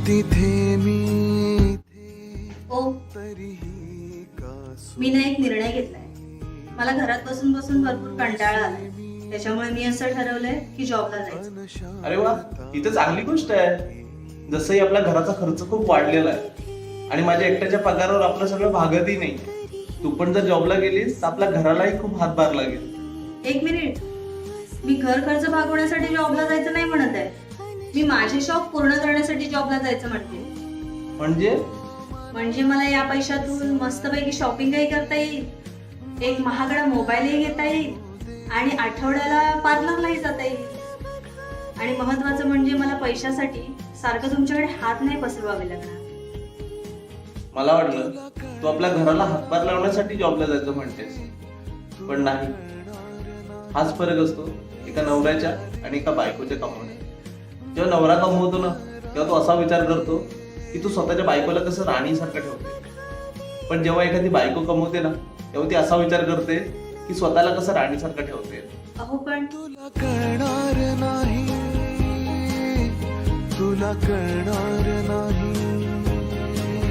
तिथे मी ओ, मी ना एक निर्णय घेतलाय. मला घरात बसून बसून भरपूर कंटाळा आलाय. त्याच्यामुळे मी असं ठरवलंय की जॉबला जायचं. अरे वा, ही तर चांगली गोष्ट आहे. जसंही आपल्या घराचा खर्च खूप वाढलेला आहे आणि माझ्या एकट्याच्या पगारावर आपलं सगळं भागतही नाही. तू पण जर जॉबला गेलीस तर आपल्या घरालाही खूप हातभार लागेल. एक मिनिट, मी घर खर्च भागवण्यासाठी जॉबला जायचं नाही म्हणत आहे. मी माझे शौक पूर्ण करण्यासाठी जॉबला जायचं म्हणते. म्हणजे मला या पैशातून मस्तपैकी शॉपिंगही करता येईल, एक महागडा मोबाईलही घेता येईल आणि आठवड्याला पार्लरलाही जाता येईल. आणि महत्वाचं म्हणजे मला पैशासाठी सारखं तुमच्याकडे हात नाही पसरवावे लागणार. मला वाटलं तू आपल्या घराला हातभार लावण्यासाठी जॉबला जायचं म्हणतेस, पण नाही. हाच फरक असतो एका नवऱ्याच्या आणि एका बायकोच्या कमवण्यात. जेव्हा नवरा कमवतो ना, तेव्हा तो असा विचार करतो की तू स्वतःच्या बायकोला कसं राणीसारखं ठेवते. पण जेव्हा एखादी बायको कमवते ना, तेव्हा ती असा विचार करते की स्वतःला कसं राणीसारखं ठेवते. अहो पण तुला कळणार नाही, तुला कळणार